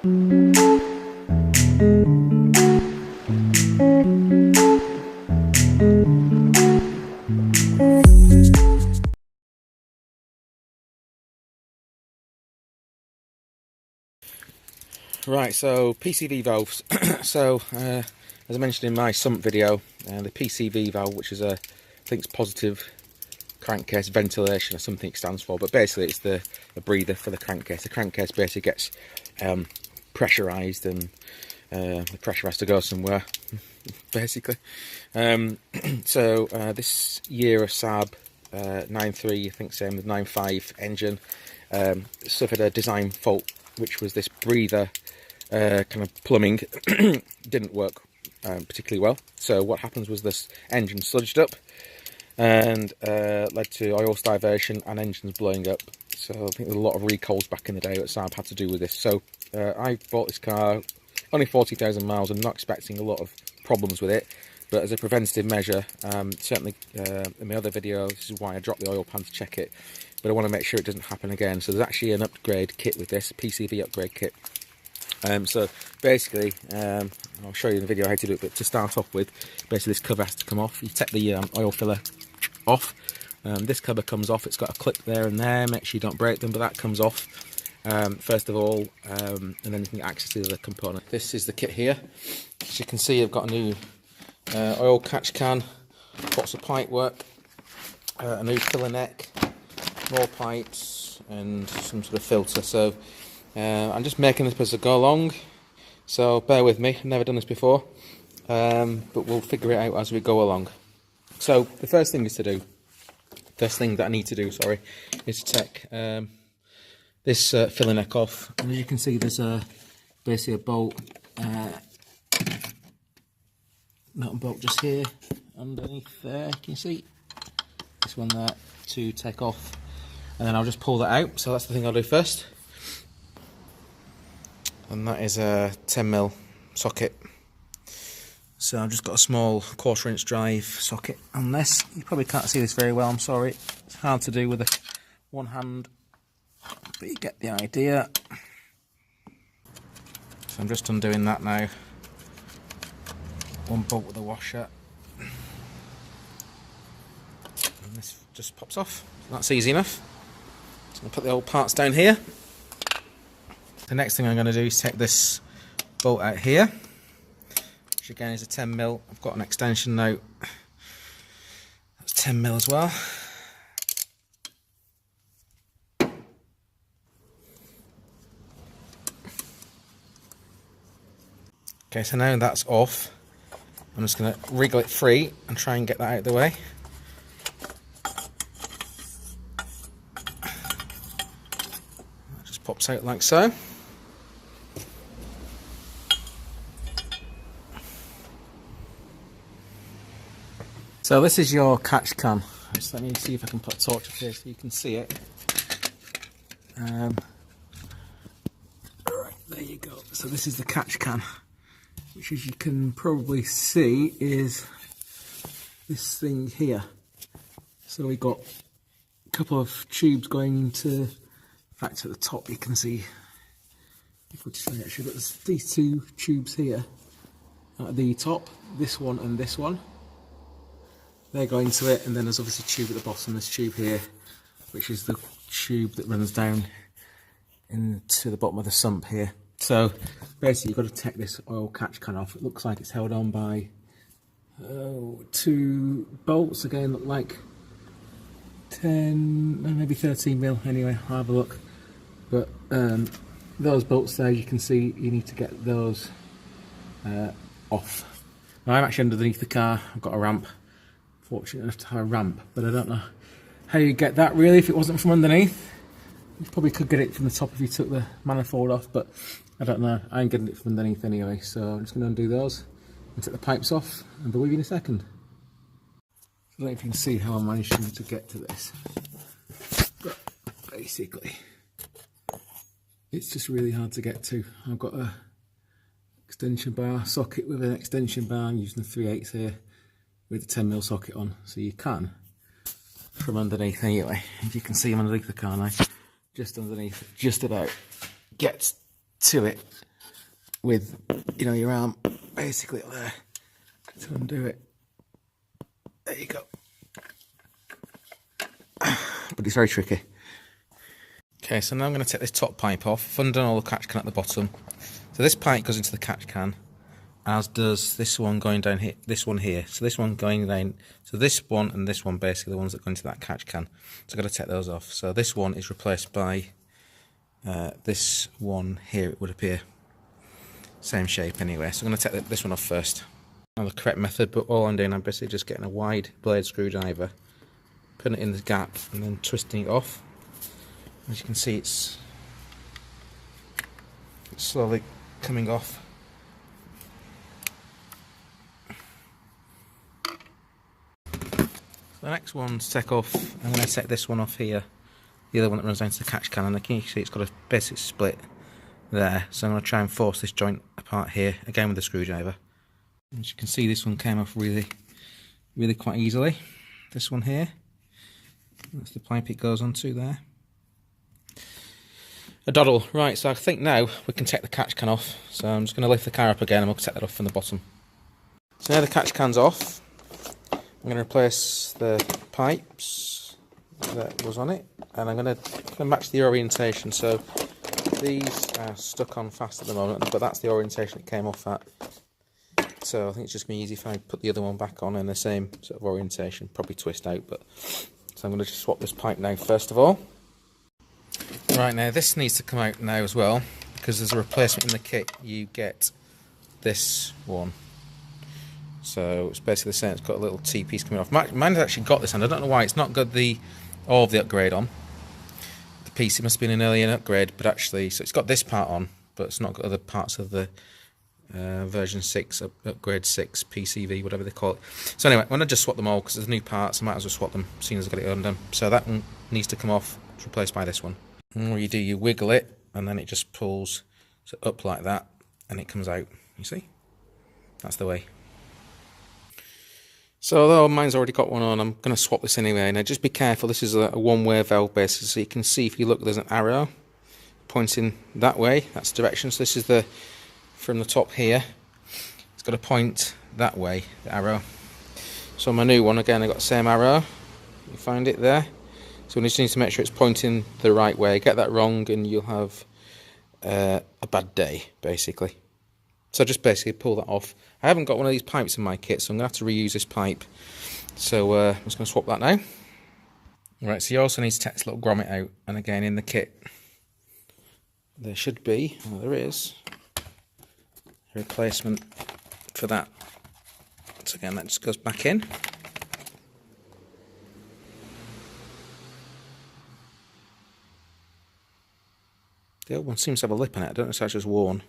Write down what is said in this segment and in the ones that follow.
Right, so PCV valves. So as I mentioned in my sump video, the PCV valve, which is I think it's positive crankcase ventilation or something it stands for, but basically it's the breather for the crankcase. The crankcase basically gets pressurised, and the pressure has to go somewhere, basically. So this year of Saab 9.3, I think same with 9.5 engine, suffered a design fault, which was this breather kind of plumbing didn't work particularly well. So what happens was this engine sludged up and led to oil starvation and engines blowing up. So I think there's a lot of recalls back in the day that Saab had to do with this. So I bought this car, only 40,000 miles, and not expecting a lot of problems with it. But as a preventative measure, certainly in my other video, this is why I dropped the oil pan to check it. But I want to make sure it doesn't happen again. So there's actually an upgrade kit with this, a PCV upgrade kit. So basically, I'll show you in the video how to do it, but to start off with, basically this cover has to come off. You take the oil filler off. This cover comes off, it's got a clip there and there, make sure you don't break them, but that comes off first of all, and then you can get access to the component. This is the kit here. As you can see, I've got a new oil catch can, lots of pipe work, a new filler neck, more pipes, and some sort of filter. So I'm just making this as I go along, so bear with me. I've never done this before, but we'll figure it out as we go along. So the first thing that I need to do, is to take this filler neck off. And as you can see, there's basically a bolt, not a bolt, just here underneath there. Can you see this one there to take off? And then I'll just pull that out. So that's the thing I'll do first. And that is a 10mm socket. So I've just got a small 1/4 inch drive socket on this. You probably can't see this very well, I'm sorry. It's hard to do with one hand, but you get the idea. So I'm just undoing that now. One bolt with a washer. And this just pops off. That's easy enough. So I'll put the old parts down here. The next thing I'm going to do is take this bolt out here, which again is a 10mm. I've got an extension now, that's 10mm as well. Okay, so now that's off, I'm just going to wriggle it free and try and get that out of the way. That just pops out like so. So this is your catch can. Just let me see if I can put a torch up here so you can see it. Right, there you go. So this is the catch can, which, as you can probably see, is this thing here. So we got a couple of tubes going into, in fact at the top you can see, actually, but there's these two tubes here at the top, this one and this one. They go into it, and then there's obviously a tube at the bottom, this tube here, which is the tube that runs down into the bottom of the sump here. So basically you've got to take this oil catch can off. It looks like it's held on by 2 bolts, again look like 10, maybe 13mm, anyway, I'll have a look. But those bolts there, you can see you need to get those off. Now I'm actually underneath the car, I've got a ramp. Fortunate enough to have a ramp, but I don't know how you get that really if it wasn't from underneath. You probably could get it from the top if you took the manifold off, but I don't know. I ain't getting it from underneath anyway, so I'm just going to undo those and take the pipes off and be with you in a second. I don't know if you can see how I managed to get to this, but basically it's just really hard to get to. I've got a extension bar socket with an extension bar. I'm using the 3/8 here with the 10mm socket on, so you can, from underneath anyway, if you can see I'm underneath the car now, just underneath, just about, get to it with, you know, your arm basically up there to undo it. There you go. But it's very tricky. Okay, so now I'm going to take this top pipe off. I've undone all the catch can at the bottom. So this pipe goes into the catch can, as does this one going down here, this one here. So this one going down, so this one and this one basically the ones that go into that catch can. So I've got to take those off. So this one is replaced by this one here, it would appear. Same shape anyway. So I'm going to take this one off first. Not the correct method, but all I'm doing, I'm basically just getting a wide blade screwdriver, putting it in the gap and then twisting it off. As you can see, it's slowly coming off. So the next one to take off, I'm going to take this one off here, the other one that runs down to the catch can, and you can see it's got a basic split there. So I'm going to try and force this joint apart here, again with the screwdriver. As you can see, this one came off really quite easily. This one here, that's the pipe it goes onto there. A doddle. Right, so I think now we can take the catch can off. So I'm just going to lift the car up again and we'll take that off from the bottom. So now the catch can's off. I'm going to replace the pipes that was on it, and I'm going to match the orientation. So these are stuck on fast at the moment, but that's the orientation it came off at. So I think it's just going to be easy if I put the other one back on in the same sort of orientation. Probably twist out, but so I'm going to just swap this pipe now first of all. Right, now this needs to come out now as well, because there's a replacement in the kit. You get this one. So it's basically the same. It's got a little T-piece coming off. Mine has actually got this, and I don't know why it's not got all of the upgrade on. The piece, it must have been an earlier upgrade, but actually, so it's got this part on, but it's not got other parts of the version 6, upgrade 6, PCV, whatever they call it. So anyway, I'm going to just swap them all, because there's new parts, I might as well swap them, seeing as I've got it undone. So that one needs to come off, it's replaced by this one. And what you do, you wiggle it, and then it just pulls up like that, and it comes out, you see? That's the way. So although mine's already got one on, I'm going to swap this anyway. Now just be careful, this is a one-way valve basically, so you can see if you look there's an arrow pointing that way, that's direction. So this is from the top here, it's got to point that way, the arrow. So on my new one, again, I've got the same arrow, you find it there. So we just need to make sure it's pointing the right way. Get that wrong and you'll have a bad day, basically. So just basically pull that off. I haven't got one of these pipes in my kit, so I'm going to have to reuse this pipe. So I'm just going to swap that now. Right, so you also need to take this little grommet out. And again, in the kit, there should be, well, there is, a replacement for that. So again, that just goes back in. The old one seems to have a lip on it. I don't know if it's just worn.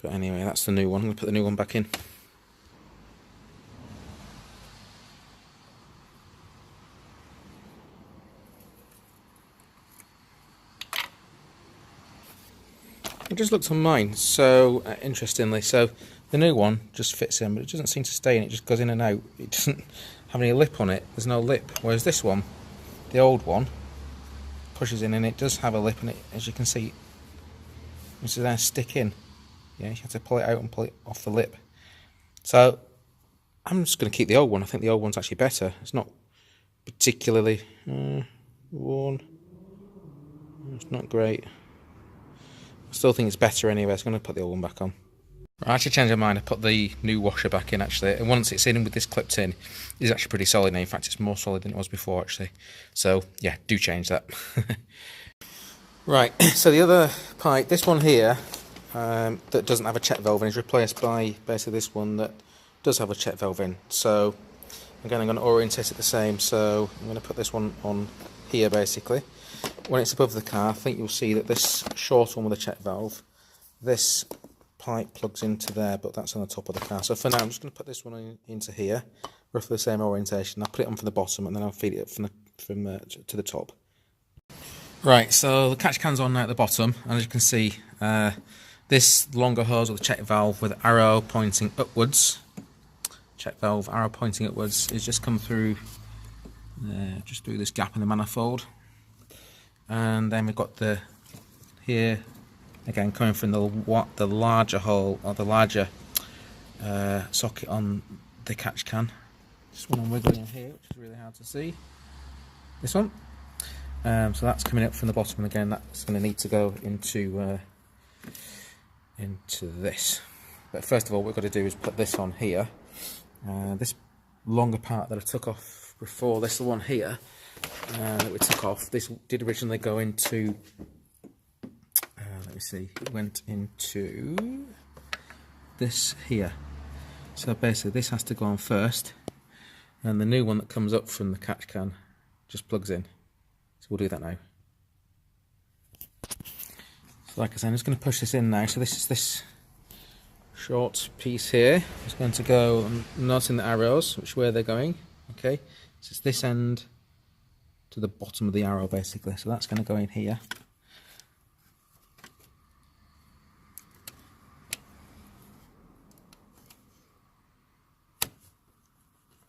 But anyway, that's the new one. I'm going to put the new one back in. I just looked on mine. So, interestingly, so the new one just fits in, but it doesn't seem to stay in. It just goes in and out. It doesn't have any lip on it. There's no lip. Whereas this one, the old one, pushes in and it does have a lip, and it, as you can see, it's there stick in. Yeah, you have to pull it out and pull it off the lip. So I'm just going to keep the old one. I think the old one's actually better. It's not particularly worn. It's not great. I still think it's better anyway. So I'm going to put the old one back on. I actually changed my mind. I put the new washer back in actually, and once it's in with this clipped in, it's actually pretty solid now. In fact, it's more solid than it was before actually. So yeah, do change that. Right, so the other pipe, this one here, that doesn't have a check valve in, is replaced by basically this one that does have a check valve in. So again, I'm going to orientate it the same. So I'm going to put this one on here basically. When it's above the car, I think you'll see that this short one with a check valve, this pipe plugs into there, but that's on the top of the car. So for now, I'm just going to put this one into here, roughly the same orientation. I'll put it on from the bottom, and then I'll feed it up to the top. Right, so the catch can's on now at the bottom, and as you can see, this longer hose with the check valve with arrow pointing upwards, check valve arrow pointing upwards, is just come through, just through this gap in the manifold. And then we've got the here again coming from the larger hole, or the larger socket on the catch can. Just one I'm wiggling in here, which is really hard to see. This one. So that's coming up from the bottom, and again that's going to need to go into this. But first of all, what we've got to do is put this on here. This longer part that I took off before, this one here that we took off, this did originally go into, let me see, it went into this here. So basically this has to go on first, and the new one that comes up from the catch can just plugs in. So we'll do that now. So like I said, I'm just going to push this in now. So this is this short piece here. It's going to go, I'm noticing the arrows, which way they're going. Okay, so it's this end to the bottom of the arrow basically. So that's going to go in here.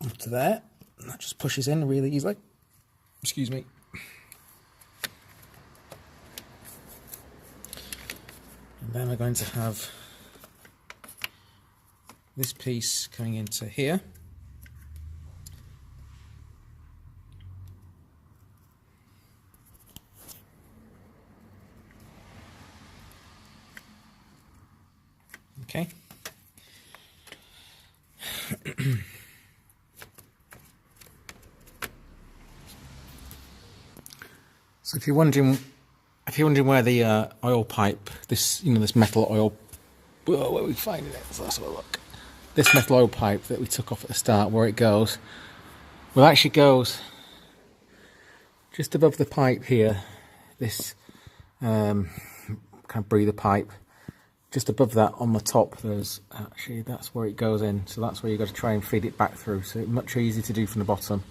Up to there. And that just pushes in really easily. Excuse me. And then we're going to have this piece coming into here. Okay. So if you're wondering where the oil pipe, this this metal oil, where are we finding it? So let's have a look. This metal oil pipe that we took off at the start, where it goes, well, it actually goes just above the pipe here. This kind of breather pipe, just above that on the top. There's actually, that's where it goes in. So that's where you've got to try and feed it back through. So it's much easier to do from the bottom.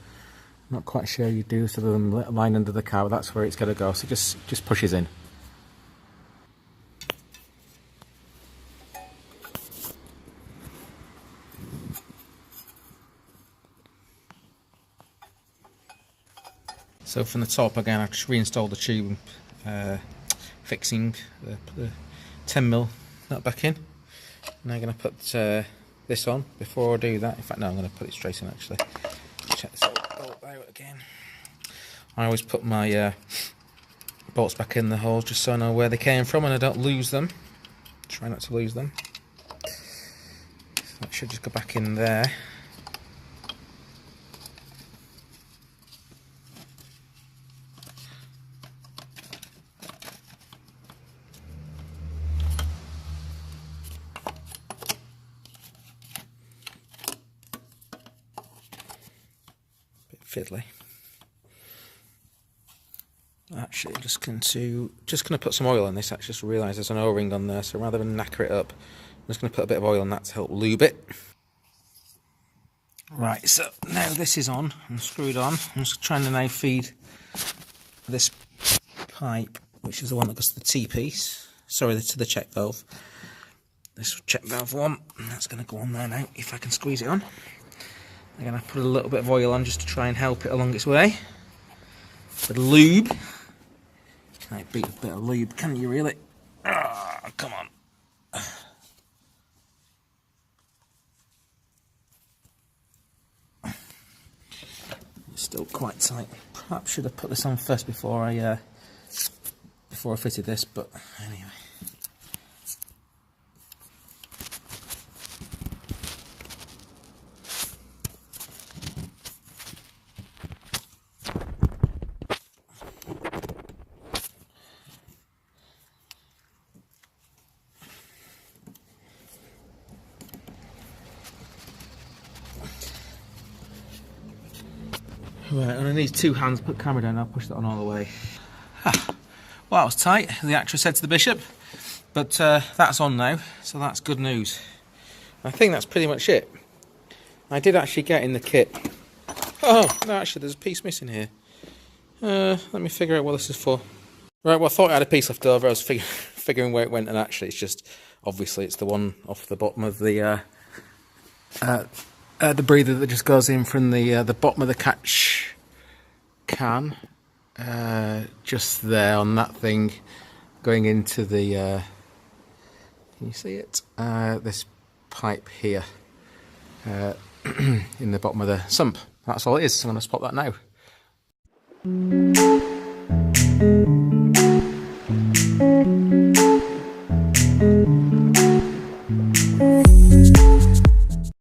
Not quite sure you do this other than line under the cow. That's where it's got to go. So just pushes in. So from the top again, I've just reinstalled the tube, fixing the 10mm nut back in. Now I'm going to put this on. Before I do that, in fact no, I'm going to put it straight in actually. Check this out again. I always put my bolts back in the holes just so I know where they came from and I don't lose them. Try not to lose them. So that should just go back in there. Fiddly. Actually, just going to put some oil on this. I just realised there's an O-ring on there, so rather than knacker it up, I'm just going to put a bit of oil on that to help lube it. Right, so now this is on and screwed on. I'm just trying to now feed this pipe, which is the one that goes to the T-piece. Sorry, to the check valve. This check valve one, and that's going to go on there now if I can squeeze it on. I'm going to put a little bit of oil on just to try and help it along its way. Bit of lube. Can't beat a bit of lube, can you really? Ah, come on. It's still quite tight. Perhaps should have put this on first before I fitted this, but anyway. Right, and I need two hands, put the camera down, I'll push that on all the way. Well, that was tight, the actress said to the bishop, but that's on now, so that's good news. I think that's pretty much it. I did actually get in the kit. Oh, no, actually there's a piece missing here. Let me figure out what this is for. Right, well I thought I had a piece left over, I was figuring where it went, and actually it's just, obviously it's the one off the bottom of the breather that just goes in from the bottom of the catch can, just there on that thing, going into the Can you see it? This pipe here in the bottom of the sump. That's all it is. I'm going to spot that now.